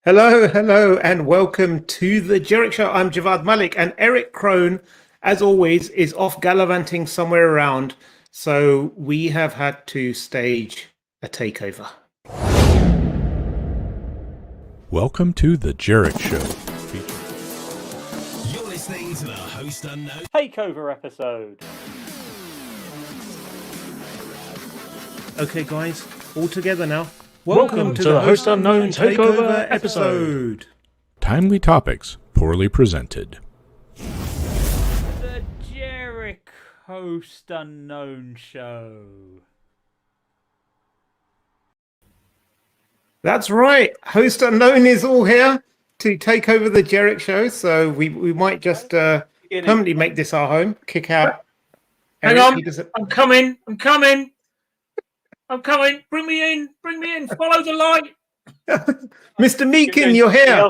Hello, and welcome to the Jerich Show. I'm Javad Malik, and Erich Kron, as always, is off gallivanting somewhere around. So we have had to stage a takeover. Welcome to the Jerich Show. You're listening to the Host Unknown Takeover episode. Okay, guys, all together now. Welcome to the Host Unknown Takeover episode. Timely topics, poorly presented. The Jerich Host Unknown Show. That's right. Host Unknown is all here to take over the Jerich Show. So we might just permanently make this our home. Kick out. Hang Eric. on. I'm coming. Bring me in. Follow the light. Mr. Meakin, you're here.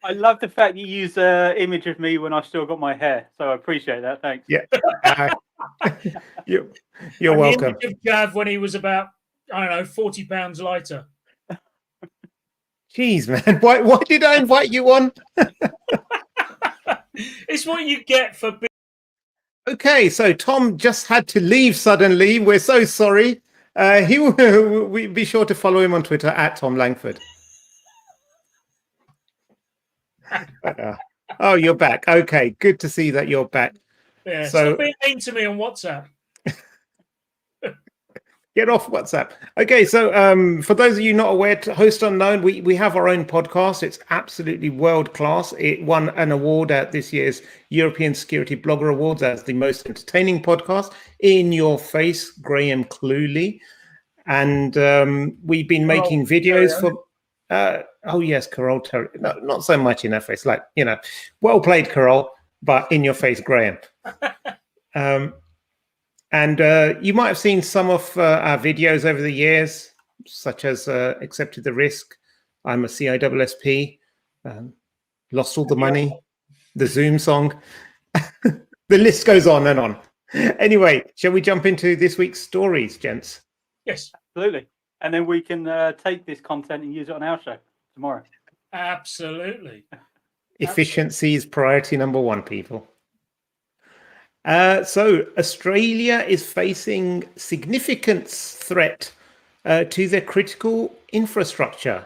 I love the fact you use an image of me when I've still got my hair. So I appreciate that. Thanks. Yeah. You're welcome. The image of Gav when he was about, 40 pounds lighter. Jeez, man. Why did I invite you on? It's what you get for being. Okay, so Tom just had to leave suddenly. We're so sorry. We be sure to follow him on Twitter at Tom Langford. Oh, you're back. Okay, good to see that you're back. Yeah, So- stop being mean to me on WhatsApp. Get off WhatsApp. Okay, so for those of you not aware, Host Unknown, we have our own podcast. It's absolutely world class. It won an award at this year's European Security Blogger Awards as the most entertaining podcast. In your face, Graham Cluley, and we've been making videos for. Oh yes, Carol Terry. No, not so much in her face. Like well played, Carol, but in your face, Graham. And you might have seen some of our videos over the years, such as Accepted the Risk, I'm a CISSP, Lost All the Money, the Zoom song. The list goes on and on. Anyway, shall we jump into this week's stories, gents? Yes, Absolutely. And then we can take this content and use it on our show tomorrow. absolutely. Efficiency is priority number one, people. So Australia is facing significant threat to their critical infrastructure.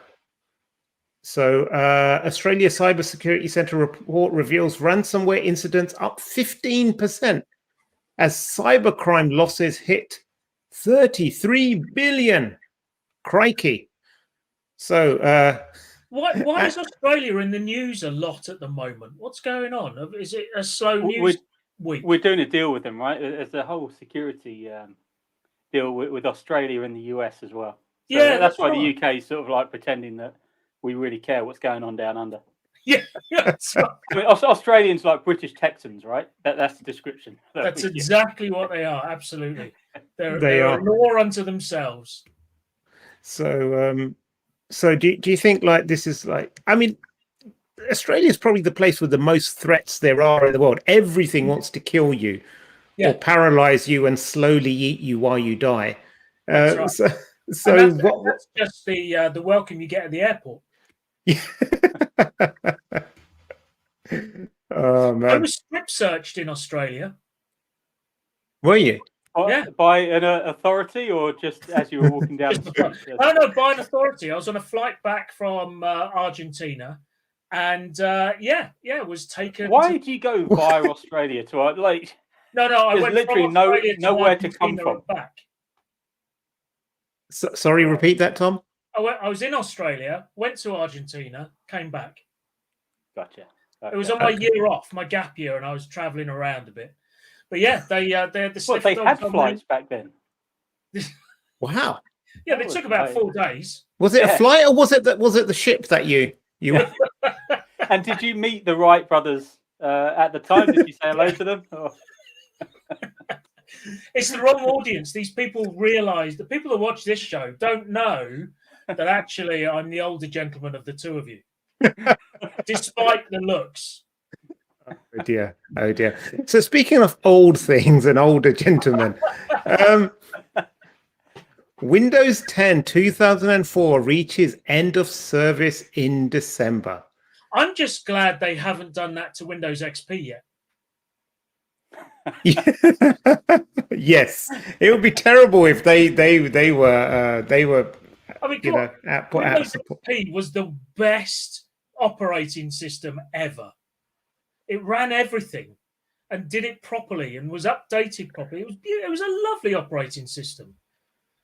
So Australia Cybersecurity Centre report reveals ransomware incidents up 15% as cybercrime losses hit 33 billion. Crikey. So Why is Australia in the news a lot at the moment? What's going on? Is it a slow news week? We're doing a deal with them, right? There's a whole security deal with Australia and the US as well. So Yeah, that's why right. the UK is sort of like pretending that we really care what's going on down under. Yeah, that's right. I mean, Australians like British Texans, right? That's the description. That's exactly what they are. Absolutely, They they're are. a law unto themselves. So do you think like this is like? I mean, Australia is probably the place with the most threats there are in the world. Everything wants to kill you, Yeah. or paralyze you and slowly eat you while you die. That's right. So And what? that's just the welcome you get at the airport. Oh I man, was strip searched in Australia. were you? Yeah. By an authority or just as you were walking down the street? No, by an authority. I was on a flight back from Argentina, and was taken. Why did you go via Australia to like? No, I There's went literally from Australia nowhere to come Argentina from. and back. Sorry, repeat that, Tom. I was in Australia, went to Argentina, came back. Gotcha. It was on my year off, my gap year, and I was travelling around a bit. But yeah, they had the What, sniff they dogs had on flights back then? Wow. Yeah, they took about 4 days. Was it a Yeah. flight or was it the ship that you? And did you meet the Wright brothers at the time? Did you say hello to them? Or- It's the wrong audience. These people realise, the people that watch this show don't know that actually I'm the older gentleman of the two of you, despite the looks. Oh dear. So speaking of old things and older gentlemen, Windows 10 2004 reaches end of service in December. I'm just glad they haven't done that to Windows XP yet. Yes, it would be terrible if they were I mean, put out of Windows support. XP was the best operating system ever. It ran everything and did it properly and was updated properly. It was a lovely operating system,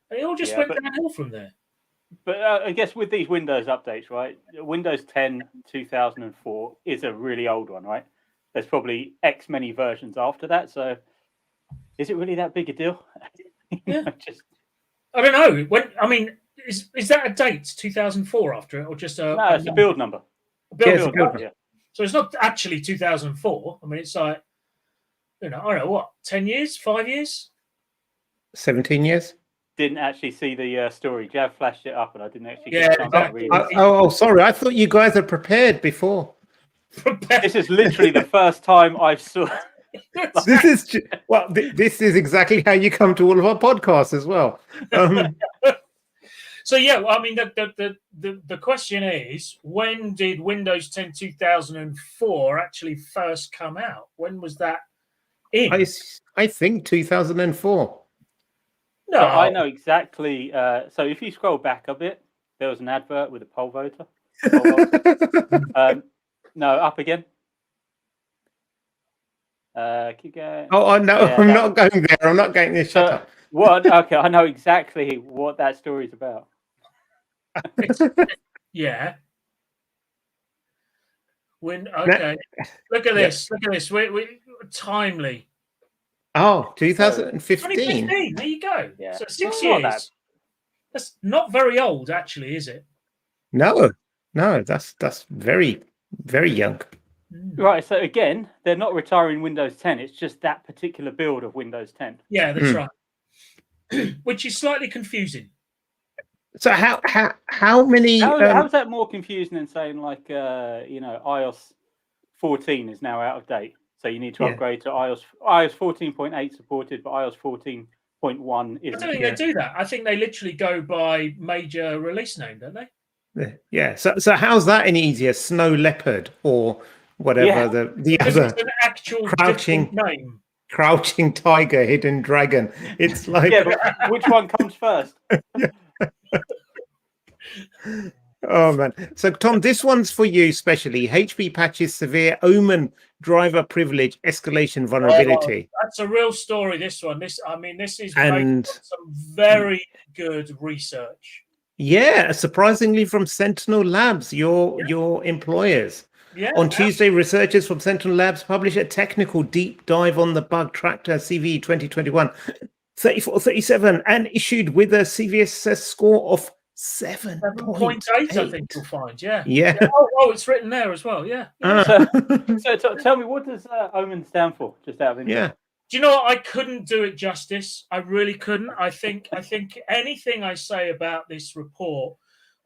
and it all just went downhill from there. But I guess with these Windows updates, right? Windows 10 2004 is a really old one, right? There's probably X many versions after that. So is it really that big a deal? Yeah. I don't know. Is that a date, 2004 after it, or just a... No, it's a build number. Build number. Yeah. So it's not actually 2004. I mean, it's like, I don't know, what, 10 years, 5 years? 17 years? Didn't actually see the story. Jav flashed it up and I didn't actually get a chance to read it. Sorry. I thought you guys had prepared before. This is literally the first time I saw... This is exactly how you come to all of our podcasts as well. So yeah, I mean, the question is, when did Windows 10 2004 actually first come out? When was that in? I think 2004. No, so I know exactly. So if you scroll back a bit, there was an advert with a poll voter. No, up again. Keep going. Oh no, yeah, I'm not going there. I'm not going there. Shut up. What? Okay, I know exactly what that story is about. Yeah. Look at this. Look at this. We timely. Oh, 2015. 2015. There you go. Yeah. So 6 years. That's not very old, actually, is it? No, that's very, very young. Right. So again, they're not retiring Windows 10. It's just that particular build of Windows 10. Yeah, that's right. Which is slightly confusing. So how many? How is that more confusing than saying like iOS 14 is now out of date, so you need to upgrade to iOS 14.8 supported, but iOS 14.1 isn't. I don't think they do that. I think they literally go by major release name, don't they? Yeah. So how's that any easier? Snow Leopard or whatever the other it's an actual name. Crouching Tiger, Hidden Dragon. It's like but which one comes first? Oh man. So Tom, this one's for you specially. HP patches severe OMEN driver privilege escalation vulnerability. That's a real story, this one. This is and some very good research. Yeah, surprisingly from Sentinel Labs, your employers. Yeah, on Tuesday, researchers from Sentinel Labs published a technical deep dive on the bug Tractor CVE 2021 3437 and issued with a CVSS score of 7.8. I think you'll find. Yeah. Oh, it's written there as well. Yeah. So tell me, what does OMEN stand for? Just out of interest. Yeah. Do you know what? I couldn't do it justice. I really couldn't. I think anything I say about this report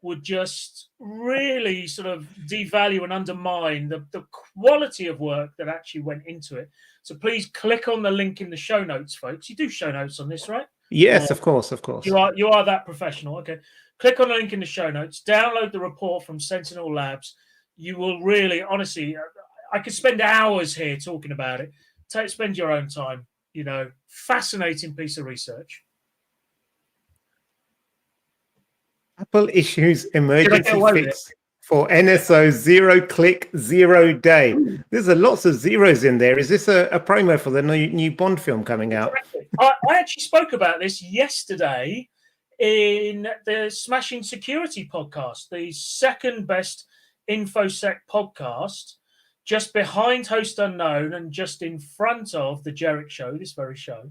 would just really sort of devalue and undermine the quality of work that actually went into it. So please click on the link in the show notes, folks. You do show notes on this, right? Yes, of course. You are that professional. Okay. Click on the link in the show notes. Download the report from Sentinel Labs. You will really, honestly, I could spend hours here talking about it. Spend your own time. Fascinating piece of research. Apple issues emergency fix for NSO 0-click 0-day. There's lots of zeros in there. Is this a promo for the new Bond film coming out? I actually spoke about this yesterday in the Smashing Security podcast, the second best InfoSec podcast, just behind Host Unknown and just in front of the Jerich show, this very show.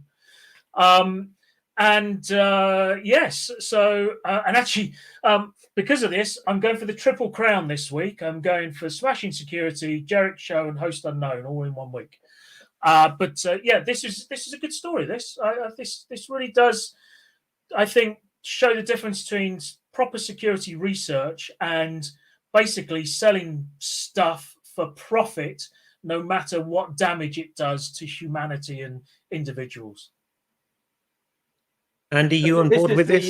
Yes, so and actually, because of this, I'm going for the Triple Crown this week. I'm going for Smashing Security, Jerich show, and Host Unknown all in 1 week. This is a good story. This really does, I think, show the difference between proper security research and basically selling stuff for profit, no matter what damage it does to humanity and individuals. Andy, you on board with this?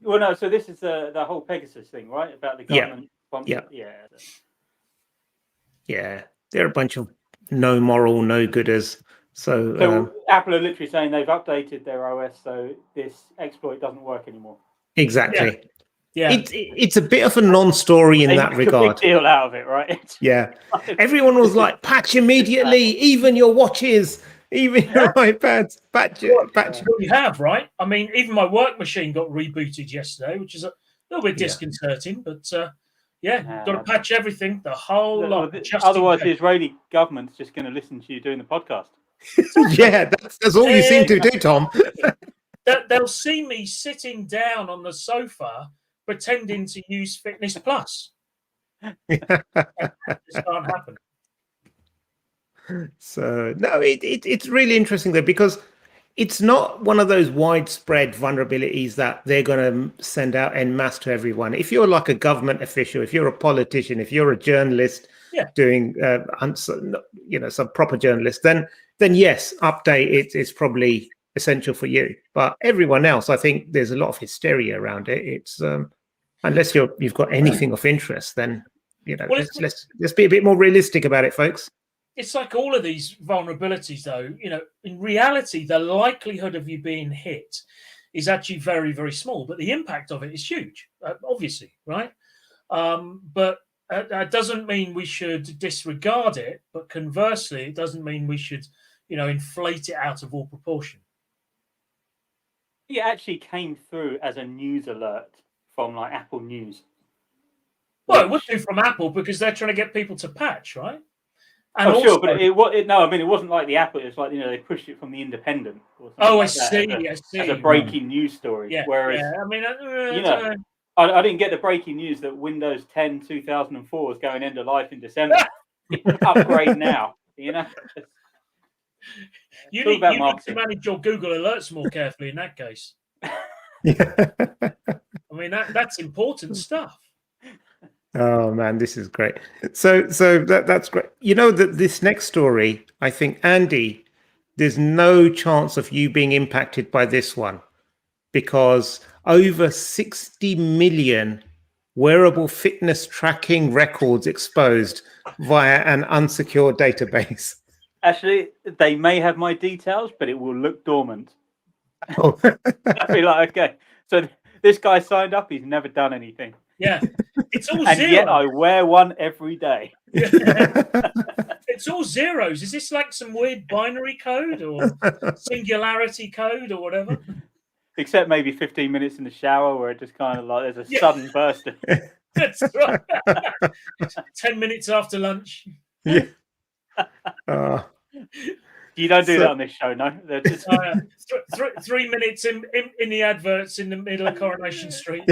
Well, no. So this is the whole Pegasus thing, right? About the government. Yeah. They're a bunch of no moral, no gooders. So Apple are literally saying they've updated their OS, so this exploit doesn't work anymore. Exactly. Yeah. It's a bit of a non-story in that regard. A big deal out of it, right? Yeah. Everyone was like, patch immediately, even your watches, even your iPads, patch it. What you have, right? I mean, even my work machine got rebooted yesterday, which is a little bit disconcerting, but got to patch everything, the whole lot. Otherwise, the Israeli government's just going to listen to you doing the podcast. Yeah, that's all you seem to do, Tom. They'll see me sitting down on the sofa pretending to use Fitness Plus. This can't happen. So no, it's really interesting though, because it's not one of those widespread vulnerabilities that they're going to send out en masse to everyone. If you're like a government official, if you're a politician, if you're a journalist doing some proper journalist, then yes, update it's probably essential for you. But everyone else, I think there's a lot of hysteria around it. It's unless you've got anything of interest, then let's be a bit more realistic about it, folks. It's like all of these vulnerabilities, though. In reality, the likelihood of you being hit is actually very, very small, but the impact of it is huge, obviously, right? But that doesn't mean we should disregard it. But conversely, it doesn't mean we should, inflate it out of all proportion. It actually came through as a news alert from like Apple News. Well, it would do from Apple because they're trying to get people to patch, right? And sure, but it wasn't like the Apple. It's like they pushed it from the Independent. Or I like see. As a breaking news story. Yeah, whereas, I mean, I didn't get the breaking news that Windows 10 2004 is going end of life in December. Upgrade now. You need to manage your Google alerts more carefully in that case. I mean, that's important stuff. Oh man, this is great. So that's great. That this next story, I think, Andy, there's no chance of you being impacted by this one because over 60 million wearable fitness tracking records exposed via an unsecured database. Actually, they may have my details, but it will look dormant. Oh. I'd be like, okay, so this guy signed up, he's never done anything. Yeah, it's all and zeros. Yet I wear one every day. It's all zeros. Is this like some weird binary code or singularity code or whatever? Except maybe 15 minutes in the shower where it just kind of like there's a sudden burst. That's right. 10 minutes after lunch. Yeah. You don't do that on this show, no? 3 minutes in the adverts in the middle of Coronation Street.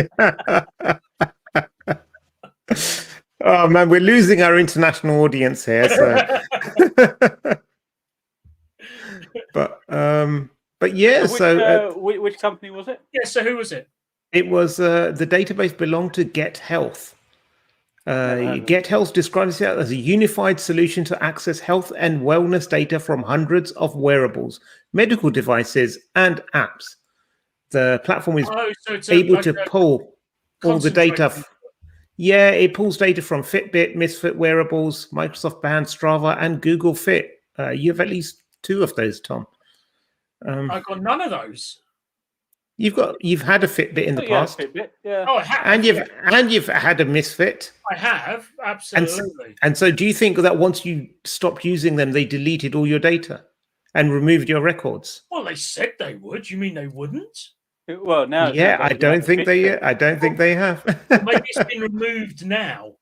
Oh man, we're losing our international audience here. So. But yeah. Which company was it? Yeah. So who was it? It was the database belonged to Get Health. Get Health describes it as a unified solution to access health and wellness data from hundreds of wearables, medical devices, and apps. The platform is able to pull all the data. It pulls data from Fitbit, Misfit Wearables, Microsoft Band, Strava, and Google Fit. You have at least 2 of those, Tom. I've got none of those. You've had a Fitbit in the past. Fitbit, yeah. Oh, I have. And you've had a Misfit. I have, absolutely. And so do you think that once you stopped using them, they deleted all your data and removed your records? Well, they said they would. You mean they wouldn't? Well, now I don't think they have. Maybe it's been removed now.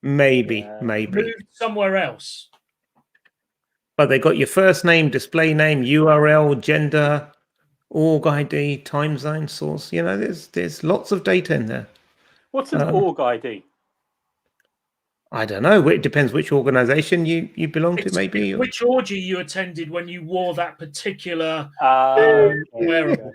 Maybe. Moved somewhere else. But they got your first name, display name, URL, gender, org ID, time zone, source. There's lots of data in there. What's an org ID? I don't know. It depends which organization you belong to, maybe. Which orgy you attended when you wore that particular wearable.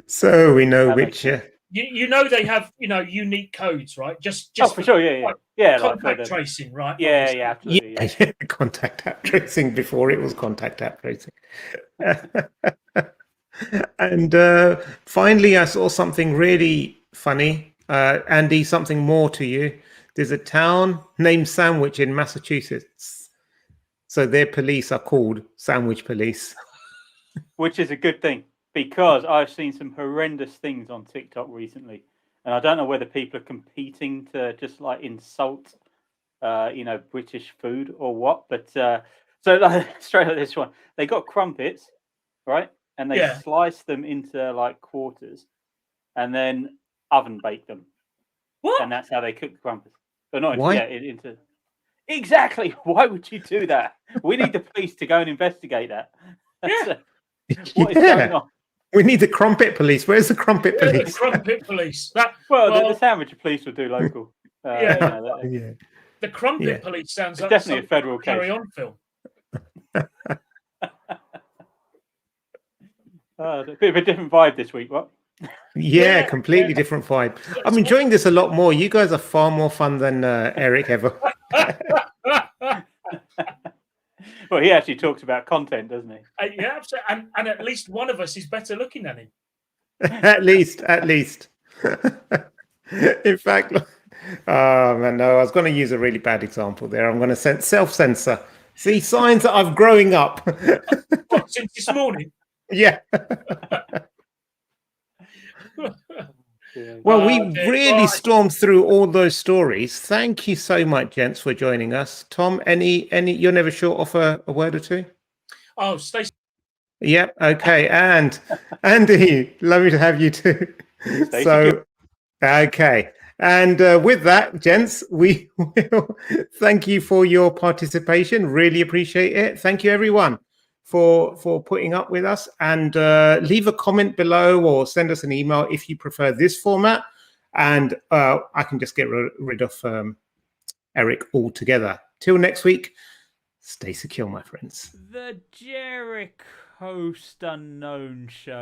So we know which. You know they have unique codes, right? Just for sure, yeah. Yeah, like for contact the, tracing, right? yeah, obviously. yeah, absolutely. Yeah. Yeah, contact app tracing before it was contact app tracing. And finally, I saw something really funny. Andy, something more to you. There's a town named Sandwich in Massachusetts. So their police are called Sandwich Police. Which is a good thing, because I've seen some horrendous things on TikTok recently, and I don't know whether people are competing to just like insult, British food or what. But so like, straight at this one, they got crumpets, right, and they Yeah. slice them into like quarters, and then oven bake them, What? and that's how they cook the crumpets. But not Why? into exactly. Why would you do that? We need the police to go and investigate that. Yeah. What is going on? We need the crumpet police. Where's the crumpet Yeah, the police? crumpet police. That The sandwich police will do local. Yeah. Yeah. the crumpet Yeah. police sounds It's like definitely a some federal Carry case. On film. A bit of a different vibe this week, what? Yeah, Yeah, completely different vibe. I'm enjoying this a lot more. You guys are far more fun than Eric ever. Well, he actually talks about content, doesn't he? Yeah, absolutely. And at least one of us is better looking than him. At least. In fact, oh man, no, I was going to use a really bad example there. I'm going to self-censor. See, signs that I'm growing up. What, since this morning? Yeah. Well, we really stormed through all those stories. Thank you so much, gents, for joining us. Tom, any you're never short of a word or two? Oh, Stacey. Yep. Okay. And Andy, lovely to have you too. So, okay. And with that, gents, we will thank you for your participation. Really appreciate it. Thank you, everyone, for putting up with us. And leave a comment below or send us an email if you prefer this format. And I can just get rid of Eric altogether. Till next week, stay secure, my friends. The Jerich Host Unknown Show.